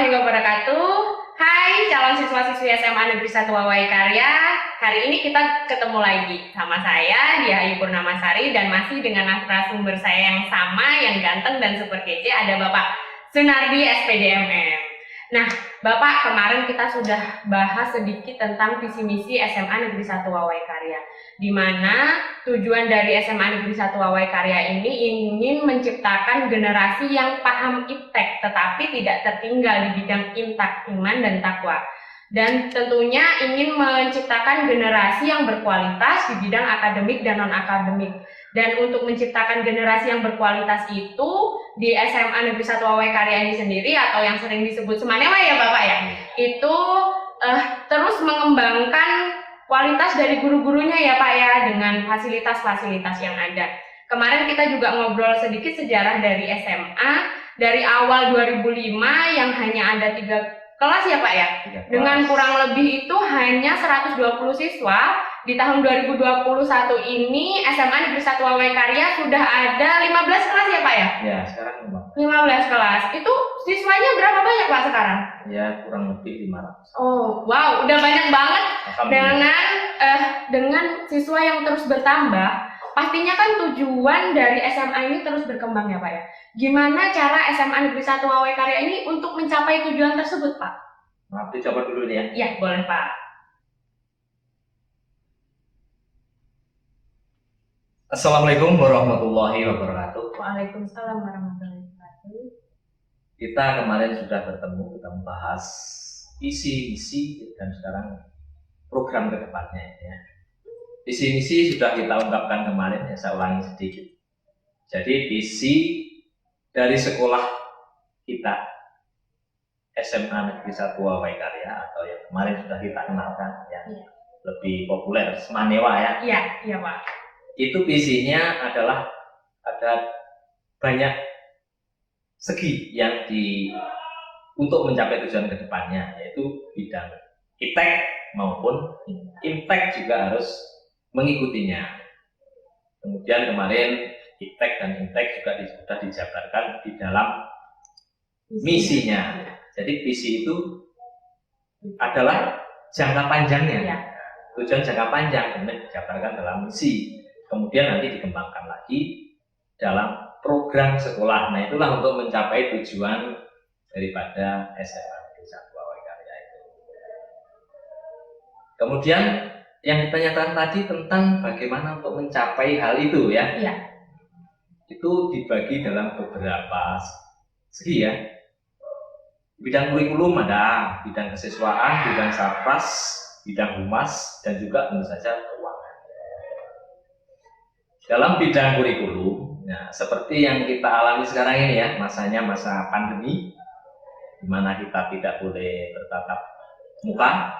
warahmatullahi wabarakatuh. Hai calon siswa-siswi SMA Negeri 1 Wawai Karya. Hari ini kita ketemu lagi sama saya, Diah Ayu Purnamasari, dan masih dengan narasumber saya yang sama, yang ganteng dan super kece, ada Bapak Sunardi SPDMM. Nah, Bapak, kemarin kita sudah bahas sedikit tentang visi misi SMA Negeri 1 Wawai Karya, di mana tujuan dari SMA Negeri 1 Wawai Karya ini ingin menciptakan generasi yang paham iptek, tetapi tidak tertinggal di bidang intak, iman, dan takwa. Dan tentunya ingin menciptakan generasi yang berkualitas di bidang akademik dan non-akademik. Dan untuk menciptakan generasi yang berkualitas itu, di SMA Negeri 1 Wawai Karya ini sendiri, atau yang sering disebut Semanewa ya Bapak ya, itu terus mengembangkan kualitas dari guru-gurunya ya Pak ya, dengan fasilitas-fasilitas yang ada. Kemarin kita juga ngobrol sedikit sejarah dari SMA, dari awal 2005 yang hanya ada 3 kelas ya Pak ya, dengan kurang lebih itu hanya 120 siswa. Di tahun 2021 ini SMA Negeri 1 Wawai Karya sudah ada 15 kelas ya Pak ya? Ya, sekarang 15 kelas. Itu siswanya berapa banyak Pak sekarang? Ya, kurang lebih 500. Oh, wow, udah banyak banget. Dengan siswa yang terus bertambah, pastinya kan tujuan dari SMA ini terus berkembang ya Pak ya. Gimana cara SMA Negeri 1 Wawai Karya ini untuk mencapai tujuan tersebut Pak? Maaf, dicoba dulu nih ya. Iya, boleh Pak. Assalamualaikum warahmatullahi wabarakatuh. Waalaikumsalam warahmatullahi wabarakatuh. Kita kemarin sudah bertemu, kita membahas visi misi dan sekarang program ke depannya ya. Visi misi sudah kita ungkapkan kemarin ya, saya ulangi sedikit. Jadi visi dari sekolah kita SMA Negeri 1 Wawai Karya, atau yang kemarin sudah kita kenalkan ya, lebih populer Semanewa ya. Iya Pak. Itu visinya adalah ada banyak segi yang untuk mencapai tujuan kedepannya, yaitu bidang iptek maupun imtek juga harus mengikutinya. Kemudian kemarin iptek dan imtek juga sudah dijabarkan di dalam misinya. Jadi visi itu adalah jangka panjangnya, tujuan jangka panjang kemudian dijabarkan dalam misi. Kemudian nanti dikembangkan lagi dalam program sekolah. Nah, itulah untuk mencapai tujuan daripada SMA Negeri 1 Wawai Karya itu. Kemudian yang ditanyakan tadi tentang bagaimana untuk mencapai hal itu ya. Itu dibagi dalam beberapa segi ya. Bidang kurikulum ada, bidang kesiswaan, bidang sarpras, bidang humas, dan juga tentu saja keuangan. Dalam bidang kurikulum, ya, seperti yang kita alami sekarang ini ya, masanya masa pandemi, di mana kita tidak boleh bertatap muka,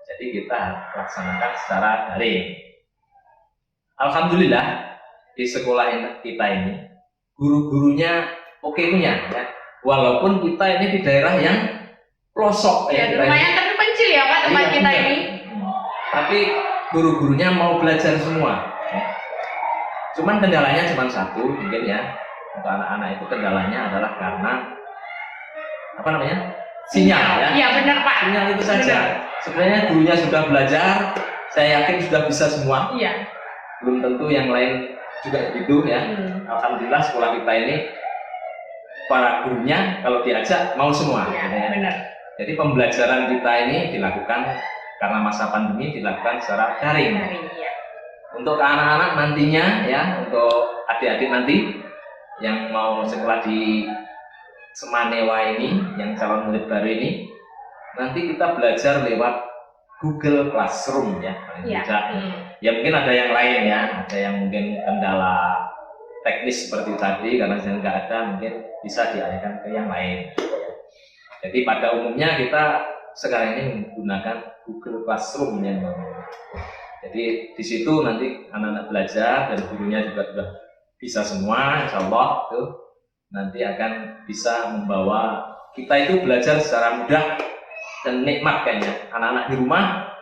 jadi kita laksanakan secara daring. Alhamdulillah di sekolah kita ini guru-gurunya oke punya, ya. Walaupun kita ini di daerah yang pelosok ya, lumayan terpencil ya Pak tempat kita ini. Tapi guru-gurunya mau belajar semua. Cuman kendalanya cuma satu mungkin ya, untuk anak-anak itu kendalanya adalah karena sinyal ya. Iya benar Pak. Sinyal itu saja. Benar. Sebenarnya gurunya sudah belajar, saya yakin sudah bisa semua. Iya. Belum tentu yang lain juga begitu ya. Alhamdulillah sekolah kita ini para gurunya kalau diajak mau semua. Iya ya. Benar. Jadi pembelajaran kita ini dilakukan karena masa pandemi dilakukan secara daring. Iya. Untuk anak-anak nantinya ya, untuk adik-adik nanti yang mau sekolah di Semanewa ini, yang calon murid baru ini, nanti kita belajar lewat Google Classroom ya. Ya mungkin ada yang lain ya, ada yang mungkin kendala teknis seperti tadi, karena saya nggak ada, mungkin bisa dialihkan ke yang lain. Jadi pada umumnya kita sekarang ini menggunakan Google Classroom yang jadi di situ nanti anak-anak belajar dan gurunya juga sudah bisa semua, insya Allah itu nanti akan bisa membawa kita itu belajar secara mudah dan nikmat kayaknya. Anak-anak di rumah,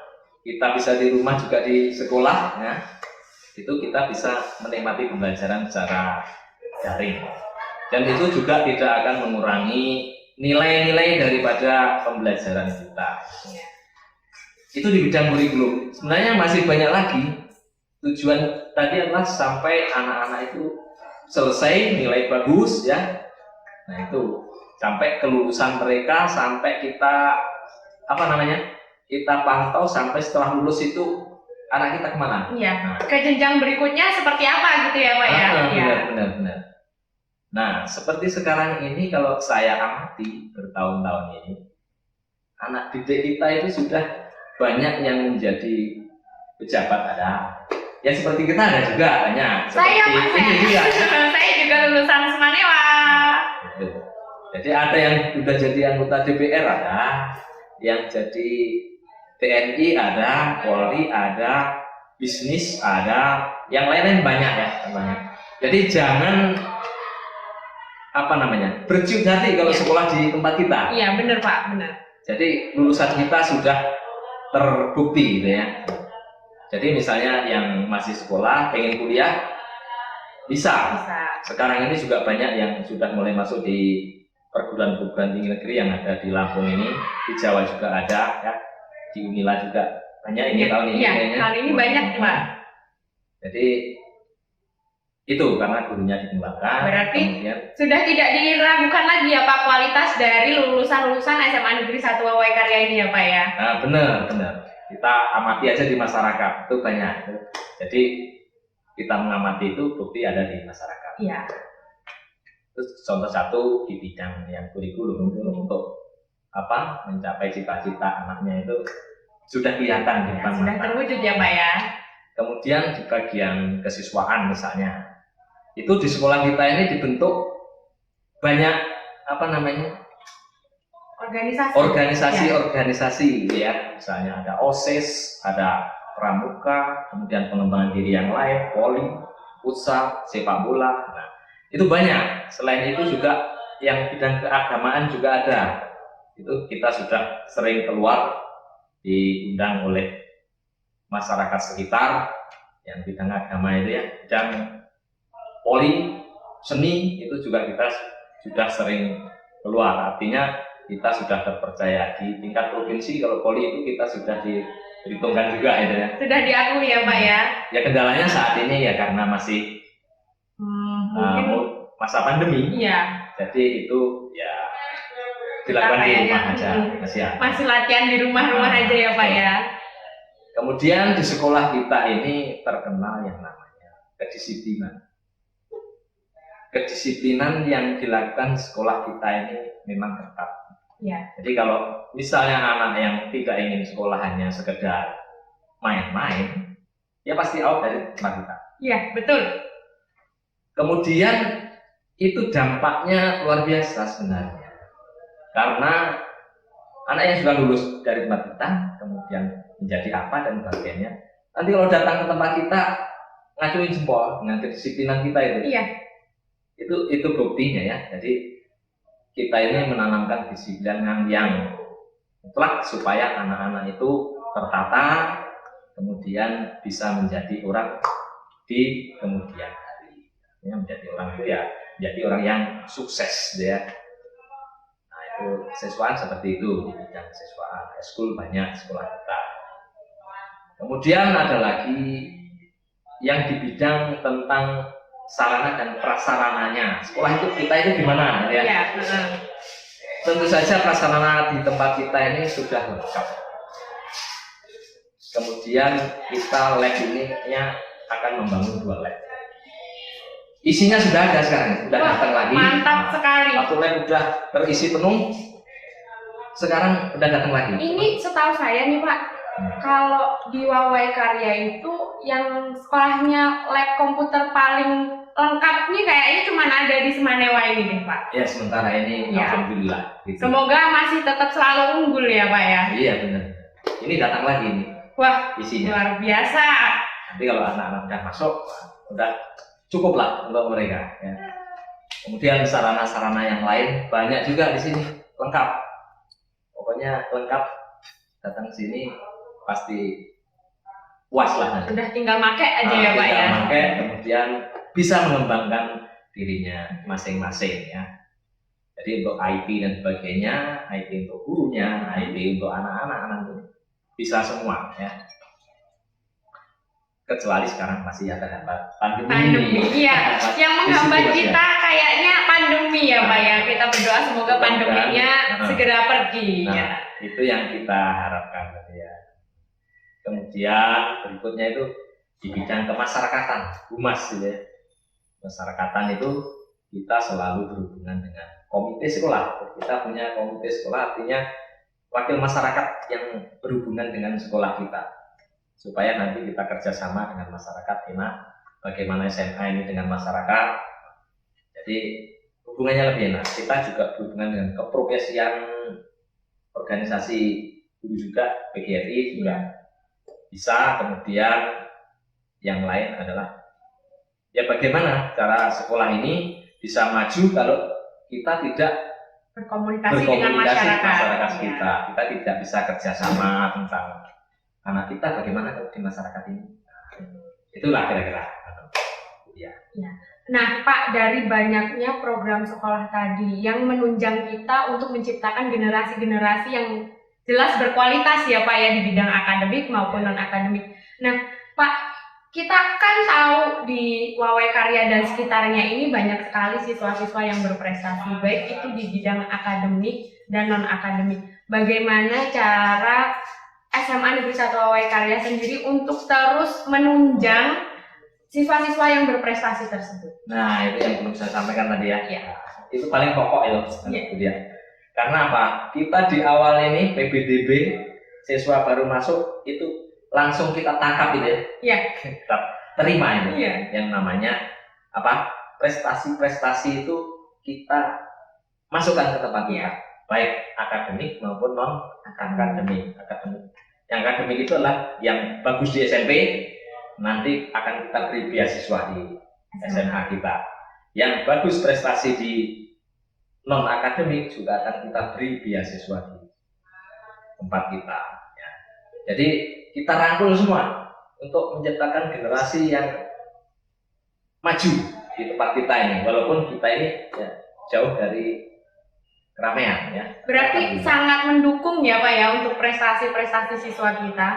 kita bisa di rumah juga di sekolah, ya. Itu kita bisa menikmati pembelajaran secara daring. Dan itu juga tidak akan mengurangi nilai-nilai daripada pembelajaran kita. Itu di bidang kurikulum. Sebenarnya masih banyak lagi. Tujuan tadi adalah sampai anak-anak itu selesai nilai bagus ya. Nah itu sampai kelulusan mereka, sampai kita kita pantau sampai setelah lulus itu anak kita kemana? Iya. Nah, ke jenjang berikutnya seperti apa gitu ya Pak ya? Benar. Nah seperti sekarang ini kalau saya amati bertahun-tahun ini, anak didik kita itu sudah banyak yang menjadi pejabat ada. Ya seperti kita ada juga banyak. Saya juga lulusan Semanewa. Jadi ada yang sudah jadi anggota DPR ada, yang jadi TNI ada, Polri ada, bisnis ada, yang lain-lain banyak ya banyak. Jadi jangan berciut hati kalau sekolah di tempat kita. Iya benar Pak, benar. Jadi lulusan kita sudah terbukti gitu ya. Jadi misalnya yang masih sekolah pengen kuliah bisa. Sekarang ini juga banyak yang sudah mulai masuk di perguruan-perguruan tinggi negeri yang ada di Lampung ini, di Jawa juga ada ya, di Unila juga banyak ini tahun ini. Iya, tahun ini banyak Pak. Jadi itu karena gurunya dikembangkan. Berarti sudah tidak diragukan lagi ya Pak kualitas dari lulusan-lulusan SMA Negeri 1 Wawai Karya ini ya Pak ya? Nah benar. Kita amati aja di masyarakat itu banyak. Jadi kita mengamati itu bukti ada di masyarakat. Iya. Terus contoh satu di bidang yang kurikulum itu untuk mencapai cita-cita anaknya itu sudah kelihatan di depan mata. Sudah terwujud ya Pak ya. Kemudian di bagian kesiswaan misalnya, itu di sekolah kita ini dibentuk banyak organisasi ya, misalnya ada OSIS, ada pramuka, kemudian pengembangan diri yang lain, voli, futsal, sepak bola. Nah, itu banyak. Selain itu juga yang bidang keagamaan juga ada. Itu kita sudah sering keluar diundang oleh masyarakat sekitar yang bidang agama itu ya, bidang poli, seni itu juga kita sudah sering keluar. Artinya kita sudah terpercaya di tingkat provinsi. Kalau poli itu kita sudah diperhitungkan juga itu ya. Sudah diakui ya Pak ya. Ya kendalanya saat ini ya karena masih masa pandemi. Iya. Jadi itu ya dilakukan di rumah aja. Masih latihan di rumah-rumah aja ya Pak ya. Kemudian di sekolah kita ini terkenal yang namanya kedisiplinan. Kedisiplinan yang dilakukan sekolah kita ini memang ketat. Ya. Jadi kalau misalnya anak yang tidak ingin sekolah hanya sekedar main-main, ya pasti out dari tempat kita. Iya, betul. Kemudian itu dampaknya luar biasa sebenarnya. Karena anak yang sudah lulus dari tempat kita, kemudian menjadi apa dan bagiannya, nanti kalau datang ke tempat kita ngacuin jempol dengan kedisiplinan kita itu. Iya. Itu buktinya ya. Jadi kita ini menanamkan disiplin yang mutlak supaya anak-anak itu tertata, kemudian bisa menjadi orang di kemudian hari. Ya, menjadi orang itu ya, menjadi orang yang sukses ya. Nah itu siswaan seperti itu di bidang siswaan. Eskul banyak sekolah kita. Kemudian ada lagi yang di bidang tentang sarana dan prasarananya. Sekolah itu kita itu gimana ya? Ya, tentu saja prasarana di tempat kita ini sudah lengkap. Kemudian kita lab ini akan membangun 2 lab. Isinya sudah ada sekarang, sudah datang lagi. Mantap sekali. Satu lab sudah terisi penuh. Sekarang sudah datang lagi. Ini setahu saya nih Pak, kalau di Wawai Karya itu yang sekolahnya lab komputer paling lengkap nih kayaknya cuma ada di Semanewa ini deh Pak. Ya sementara ini ya. Alhamdulillah. Gitu. Semoga masih tetap selalu unggul ya Pak ya. Iya benar. Ini datang lagi nih. Wah isinya luar biasa. Nanti kalau anak-anak udah masuk, udah cukup lah untuk mereka. Ya. Kemudian sarana-sarana yang lain banyak juga di sini, lengkap. Pokoknya lengkap. Datang sini pasti puas lah. Udah tinggal pakai aja ya Pak ya. Kemudian bisa mengembangkan dirinya masing-masing ya. Jadi Jadi untuk IT dan sebagainya, IT untuk gurunya, IT untuk anak-anak bisa semua ya. Kecuali sekarang masih ada pandemi. Iya. Yang menghambat kita kayaknya pandemi ya Pak ya. Kita berdoa semoga pandeminya segera pergi. Nah, ya. Itu yang kita harapkan ya. Kemudian berikutnya itu di bidang kemasyarakatan, humas gitu ya. Masyarakatan itu kita selalu berhubungan dengan komite sekolah. Kita punya komite sekolah, artinya wakil masyarakat yang berhubungan dengan sekolah kita, supaya nanti kita kerjasama dengan masyarakat enak. Bagaimana SMA ini dengan masyarakat, jadi hubungannya lebih enak. Kita juga berhubungan dengan keprofesian organisasi guru juga, PGRI juga bisa. Kemudian yang lain adalah ya bagaimana cara sekolah ini bisa maju kalau kita tidak berkomunikasi dengan masyarakat kita. Kita tidak bisa kerjasama tentang anak kita bagaimana di masyarakat ini. Itulah kira-kira. Ya. Nah Pak, dari banyaknya program sekolah tadi yang menunjang kita untuk menciptakan generasi-generasi yang jelas berkualitas ya Pak ya, di bidang akademik maupun non-akademik. Nah Pak, kita kan tahu di Wawai Karya dan sekitarnya ini banyak sekali siswa-siswa yang berprestasi, baik itu di bidang akademik dan non-akademik. Bagaimana cara SMA Negeri 1 Wawai Karya sendiri untuk terus menunjang siswa-siswa yang berprestasi tersebut? Nah, itu yang belum saya sampaikan tadi ya. Ya. Itu paling pokok ya. Karena apa? Kita di awal ini PBDB, siswa baru masuk itu langsung kita tangkap gitu ya. Iya. Kita terima ini. Iya. Yang namanya apa? Prestasi-prestasi itu kita masukkan ke tempat kita. Baik akademik maupun non akademik. Yang akademik itu adalah yang bagus di SMP, nanti akan kita beri beasiswa di SMA kita. Yang bagus prestasi di non akademik juga akan kita beri beasiswa di tempat kita. Ya. Jadi kita rangkul semua untuk menciptakan generasi yang maju di tempat kita ini, walaupun kita ini ya, jauh dari keramaian ya. Berarti sangat mendukung ya Pak ya untuk prestasi-prestasi siswa kita.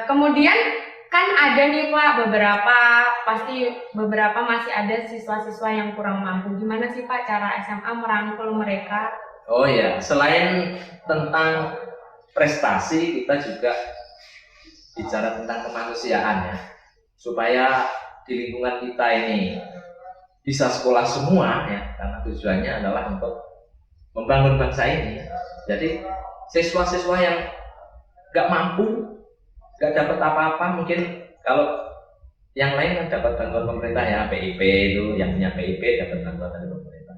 Kemudian kan ada nih Pak beberapa masih ada siswa-siswa yang kurang mampu. Gimana sih Pak cara SMA merangkul mereka? Oh ya, selain tentang prestasi, kita juga bicara tentang kemanusiaan ya, supaya di lingkungan kita ini bisa sekolah semua ya, karena tujuannya adalah untuk membangun bangsa ini. Jadi siswa-siswa yang nggak mampu, nggak dapat apa-apa, mungkin kalau yang lain kan dapat bantuan pemerintah ya, PIP itu, yang punya PIP dapat bantuan dari pemerintah.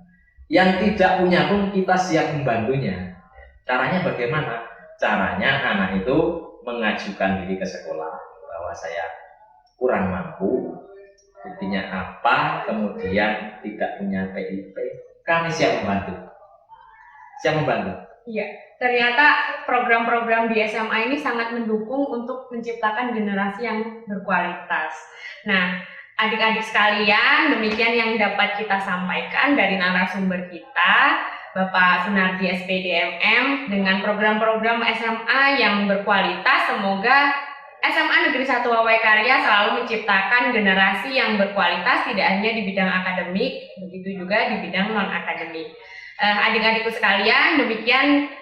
Yang tidak punya pun kita siap membantunya. Caranya bagaimana? Caranya anak itu mengajukan diri ke sekolah bahwa saya kurang mampu, buktinya apa, kemudian tidak punya PIP, kami siap membantu. Iya, ternyata program-program di SMA ini sangat mendukung untuk menciptakan generasi yang berkualitas. Nah, adik-adik sekalian, demikian yang dapat kita sampaikan dari narasumber kita, Bapak Sunardi SPDMM, dengan program-program SMA yang berkualitas. Semoga SMA Negeri 1 Wawai Karya selalu menciptakan generasi yang berkualitas, tidak hanya di bidang akademik, begitu juga di bidang non-akademik. Adik-adikku sekalian, demikian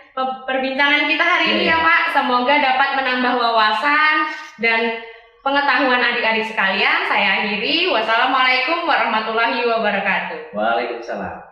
perbincangan kita hari ini ya Pak. Semoga dapat menambah wawasan dan pengetahuan adik-adik sekalian. Saya akhiri. Wassalamualaikum warahmatullahi wabarakatuh. Waalaikumsalam.